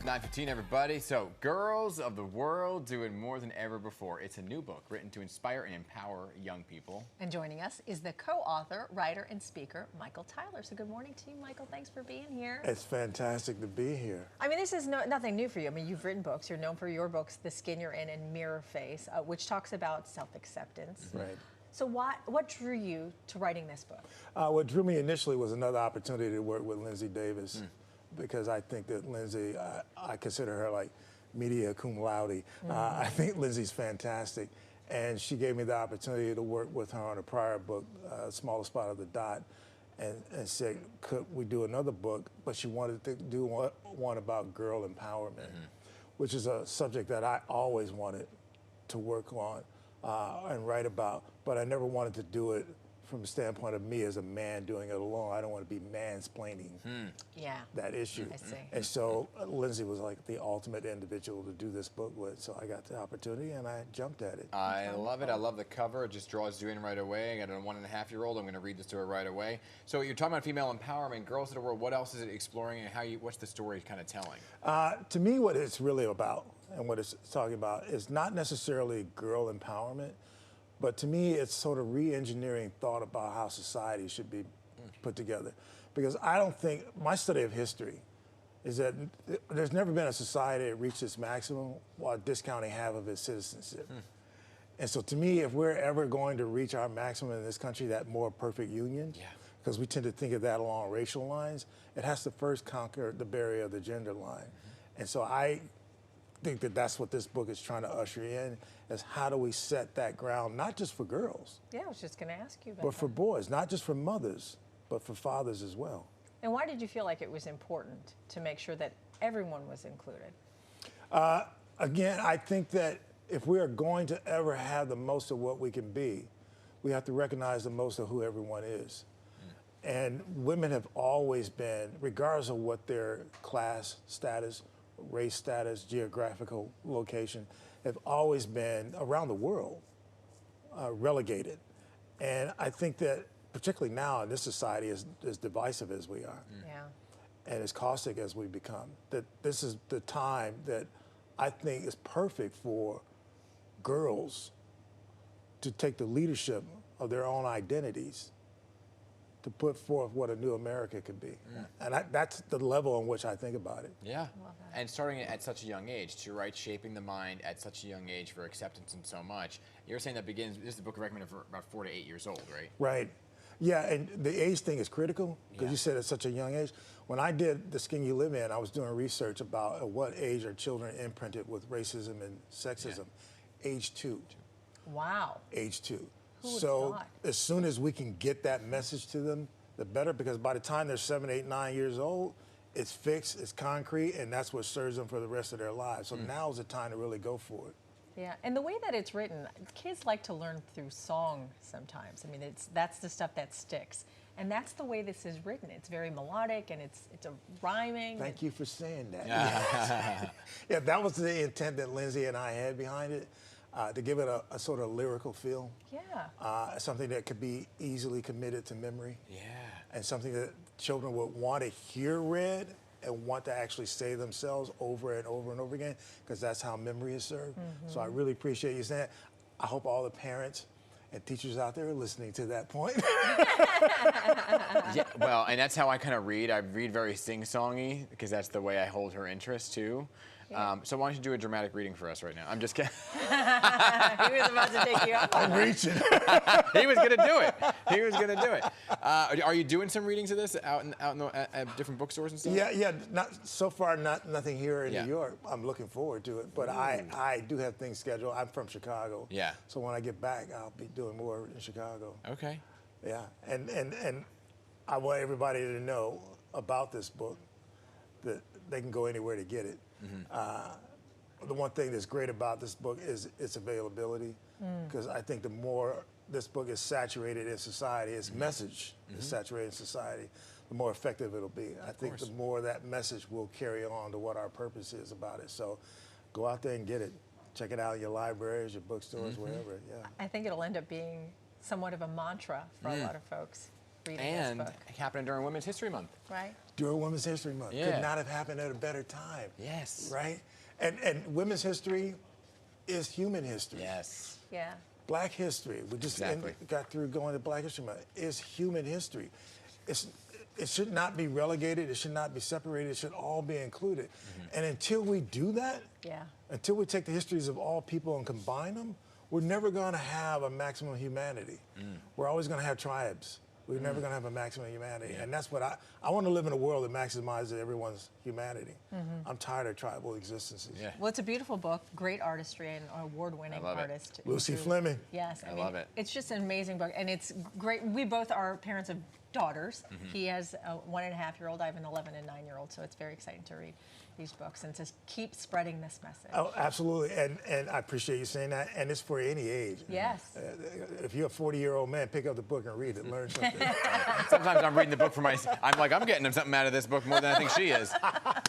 9:15, everybody. So, Girls of the World doing more than ever before. It's a new book written to inspire and empower young people. And joining us is the co-author, writer, and speaker, Michael Tyler. So good morning to you, Michael. Thanks for being here. It's fantastic to be here. I mean, this is nothing new for you. I mean, you've written books. You're known for your books, The Skin You're In and Mirror Face, which talks about self-acceptance. Right. So what drew you to writing this book? What drew me initially was another opportunity to work with Lindsay Davis, because I think that Lindsay, I consider her like media cum laude. I think Lindsay's fantastic, and she gave me the opportunity to work with her on a prior book, Smaller Spot of the Dot, and said, could we do another book? But she wanted to do one about girl empowerment, which is a subject that I always wanted to work on and write about, but I never wanted to do it from the standpoint of me as a man doing it alone. I don't want to be mansplaining that issue. I see. And so Lindsay was like the ultimate individual to do this book with, so I got the opportunity and I jumped at it. I love it. I love the cover. It just draws you in right away. I got a 1.5-year-old. I'm going to read this to her right away. So you're talking about female empowerment, Girls of the World. What else is it exploring, and what's the story kind of telling? To me, what it's really about and what it's talking about is not necessarily girl empowerment, but to me, it's sort of re-engineering thought about how society should be put together. Because I don't think, my study of history is that there's never been a society that reached its maximum while discounting half of its citizenship. And so to me, if we're ever going to reach our maximum in this country, that more perfect union, because we tend to think of that along racial lines, it has to first conquer the barrier of the gender line. And so I think that that's what this book is trying to usher in, is how do we set that ground, not just for girls. Yeah, I was just going to ask you about but for boys, not just for mothers, but for fathers as well. And why did you feel like it was important to make sure that everyone was included? Again, I think that if we are going to ever have the most of what we can be, we have to recognize the most of who everyone is. And women have always been, regardless of what their class status, race status, geographical location, have always been around the world relegated. And I think that particularly now in this society, as divisive as we are, and as caustic as we become, that this is the time that I think is perfect for girls to take the leadership of their own identities to put forth what a new America could be. And that's the level on which I think about it. Yeah, and starting at such a young age, too, right? Shaping the mind at such a young age for acceptance and so much. You're saying that begins, this is a book recommended for about 4 to 8 years old, right? Right. Yeah, and the age thing is critical, because you said at such a young age. When I did The Skin You Live In, I was doing research about at what age are children imprinted with racism and sexism. Age 2. Wow. Age 2. So as soon as we can get that message to them, the better, because by the time they're 7, 8, 9 years old, it's fixed, it's concrete, and that's what serves them for the rest of their lives. So now is the time to really go for it. Yeah, and the way that it's written, kids like to learn through song sometimes. I mean, that's the stuff that sticks. And that's the way this is written. It's very melodic, and it's a rhyming. Thank you for saying that. Yeah, that was the intent that Lindsay and I had behind it. To give it a sort of lyrical feel. Yeah. Something that could be easily committed to memory. Yeah. And something that children would want to hear read and want to actually say themselves over and over and over again, because that's how memory is served. So I really appreciate you saying that. I hope all the parents and teachers out there are listening to that point. Yeah, well, and that's how I kind of read. I read very sing-songy, because that's the way I hold her interest, too. So why don't you do a dramatic reading for us right now? I'm just kidding. He was about to take you up. I'm reaching. He was going to do it. He was going to do it. Are you doing some readings of this out in at different bookstores and stuff? Yeah. Not so far. Nothing here in New York. I'm looking forward to it, but I do have things scheduled. I'm from Chicago. Yeah. So when I get back, I'll be doing more in Chicago. Okay. Yeah, and I want everybody to know about this book, that they can go anywhere to get it. The one thing that's great about this book is its availability, because I think the more this book is saturated in society, its message is saturated in society, the more effective it'll be. I think the more that message will carry on to what our purpose is about it. So go out there and get it. Check it out in your libraries, your bookstores, wherever. Yeah. I think it'll end up being somewhat of a mantra for a lot of folks. reading And this book. it happened during Women's History Month. Right? During Women's History Month. Yeah. Could not have happened at a better time. Yes. Right? And women's history is human history. Yes. Yeah. Black history, we just Exactly. got through going to Black History Month, is human history. It should not be relegated, it should not be separated, it should all be included. And until we do that, Yeah. until we take the histories of all people and combine them, we're never going to have a maximum humanity. We're always going to have tribes. We're never going to have a maximum humanity. And that's what I want to live in a world that maximizes everyone's humanity. I'm tired of tribal existences. Yeah. Well, it's a beautiful book, great artistry, and award-winning I love it. artist. Lucy Drew. Fleming. Yes, I mean, love it. It's just an amazing book, and it's great. We both are parents of daughters. He has a 1.5-year-old. I have an 11 and 9-year-old, so it's very exciting to read these books and to keep spreading this message. Oh, absolutely. And I appreciate you saying that. And it's for any age. Yes. If you're a 40-year-old man, pick up the book and read it. Learn something. Sometimes I'm reading the book for I'm like, I'm getting something out of this book more than I think she is.